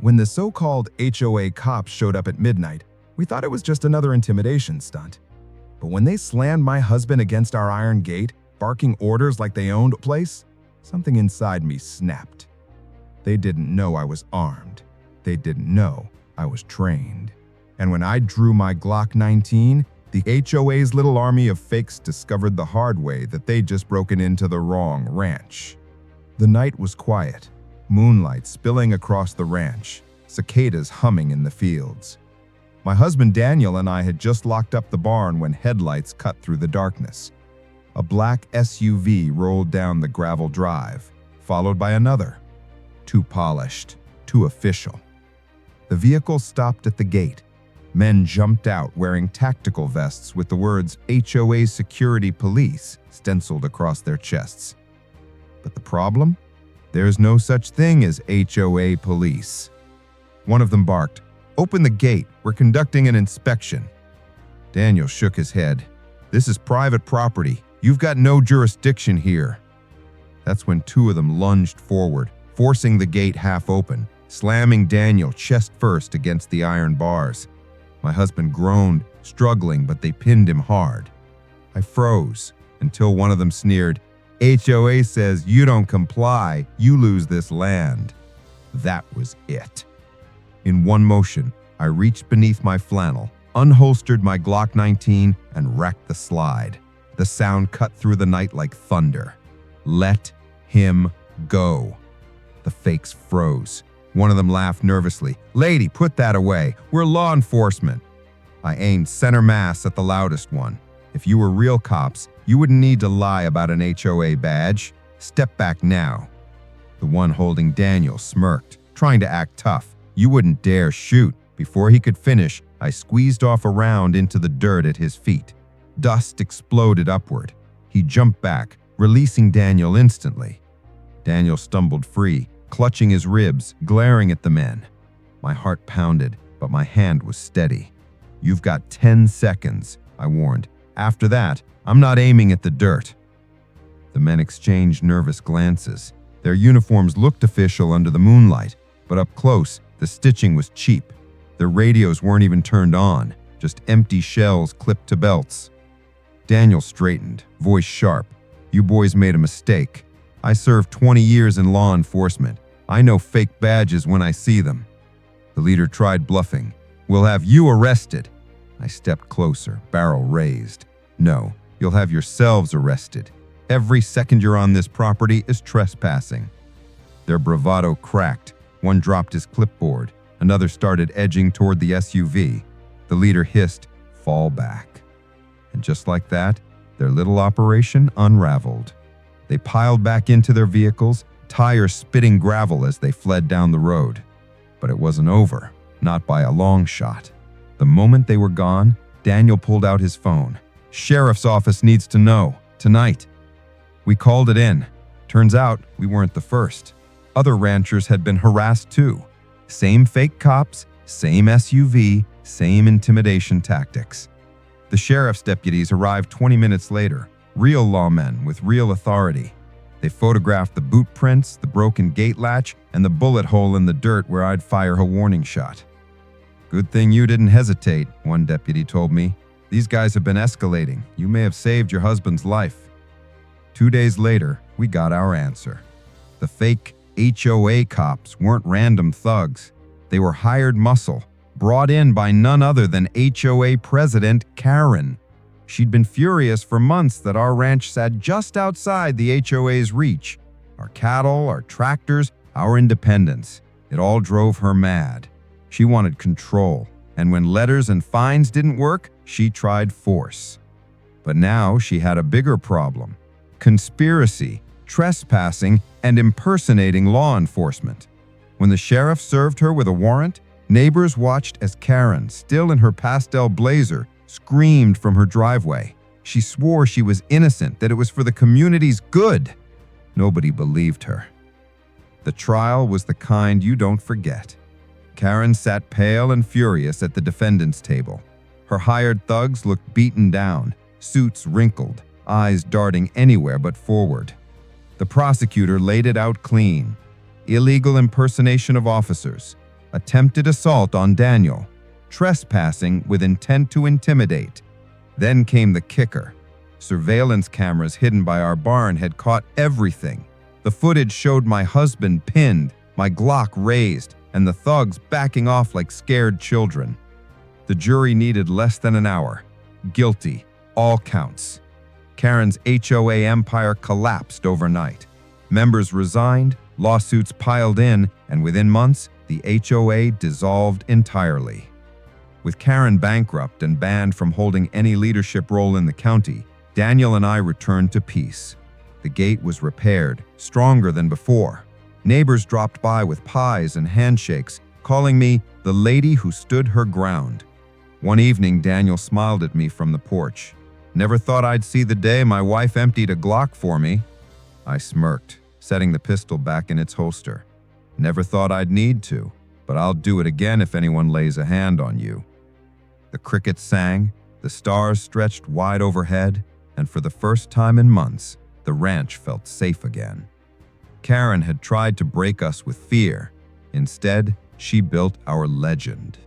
When the so-called HOA cops showed up at midnight, we thought it was just another intimidation stunt. But when they slammed my husband against our iron gate, barking orders like they owned the place, something inside me snapped. They didn't know I was armed. They didn't know I was trained. And when I drew my Glock 19, the HOA's little army of fakes discovered the hard way that they'd just broken into the wrong ranch. The night was quiet, moonlight spilling across the ranch, cicadas humming in the fields. My husband Daniel and I had just locked up the barn when headlights cut through the darkness. A black SUV rolled down the gravel drive, followed by another. Too polished, too official. The vehicle stopped at the gate. Men jumped out wearing tactical vests with the words HOA Security Police stenciled across their chests. But the problem? There's no such thing as HOA Police. One of them barked, "Open the gate, we're conducting an inspection." Daniel shook his head. "This is private property. You've got no jurisdiction here." That's when two of them lunged forward, forcing the gate half open, slamming Daniel chest first against the iron bars. My husband groaned, struggling, but they pinned him hard. I froze until one of them sneered, "HOA says you don't comply, you lose this land." That was it. In one motion, I reached beneath my flannel, unholstered my Glock 19, and racked the slide. The sound cut through the night like thunder. Let him go. The fakes froze. One of them laughed nervously. "Lady, put that away. We're law enforcement." I aimed center mass at the loudest one. "If you were real cops, you wouldn't need to lie about an HOA badge. Step back now." The one holding Daniel smirked, trying to act tough. "You wouldn't dare shoot." Before he could finish, I squeezed off a round into the dirt at his feet. Dust exploded upward. He jumped back, releasing Daniel instantly. Daniel stumbled free, clutching his ribs, glaring at the men. My heart pounded, but my hand was steady. "You've got 10 seconds, I warned. "After that, I'm not aiming at the dirt." The men exchanged nervous glances. Their uniforms looked official under the moonlight, but up close, the stitching was cheap. Their radios weren't even turned on, just empty shells clipped to belts. Daniel straightened, voice sharp. "You boys made a mistake. I served 20 years in law enforcement. I know fake badges when I see them." The leader tried bluffing. "We'll have you arrested." I stepped closer, barrel raised. "No, you'll have yourselves arrested. Every second you're on this property is trespassing." Their bravado cracked. One dropped his clipboard. Another started edging toward the SUV. The leader hissed, "Fall back." And just like that, their little operation unraveled. They piled back into their vehicles, tires spitting gravel as they fled down the road. But it wasn't over, not by a long shot. The moment they were gone, Daniel pulled out his phone. "Sheriff's office needs to know, tonight." We called it in. Turns out we weren't the first. Other ranchers had been harassed too. Same fake cops, same SUV, same intimidation tactics. The sheriff's deputies arrived 20 minutes later, real lawmen with real authority. They photographed the boot prints, the broken gate latch, and the bullet hole in the dirt where I'd fire a warning shot. "Good thing you didn't hesitate," one deputy told me. "These guys have been escalating. You may have saved your husband's life." 2 days later, we got our answer. The fake HOA cops weren't random thugs. They were hired muscle, brought in by none other than HOA President Karen. She'd been furious for months that our ranch sat just outside the HOA's reach. Our cattle, our tractors, our independence. It all drove her mad. She wanted control, and when letters and fines didn't work, she tried force. But now she had a bigger problem: conspiracy, trespassing, and impersonating law enforcement. When the sheriff served her with a warrant, neighbors watched as Karen, still in her pastel blazer, screamed from her driveway. She swore she was innocent, that it was for the community's good. Nobody believed her. The trial was the kind you don't forget. Karen sat pale and furious at the defendant's table. Her hired thugs looked beaten down, suits wrinkled, eyes darting anywhere but forward. The prosecutor laid it out clean. Illegal impersonation of officers, attempted assault on Daniel, trespassing with intent to intimidate. Then came the kicker. Surveillance cameras hidden by our barn had caught everything. The footage showed my husband pinned, my Glock raised, and the thugs backing off like scared children. The jury needed less than an hour. Guilty, all counts. Karen's HOA empire collapsed overnight. Members resigned, lawsuits piled in, and within months, the HOA dissolved entirely. With Karen bankrupt and banned from holding any leadership role in the county, Daniel and I returned to peace. The gate was repaired, stronger than before. Neighbors dropped by with pies and handshakes, calling me the lady who stood her ground. One evening, Daniel smiled at me from the porch. "Never thought I'd see the day my wife emptied a Glock for me." I smirked, setting the pistol back in its holster. "Never thought I'd need to, but I'll do it again if anyone lays a hand on you." The crickets sang, the stars stretched wide overhead, and for the first time in months, the ranch felt safe again. Karen had tried to break us with fear. Instead, she built our legend.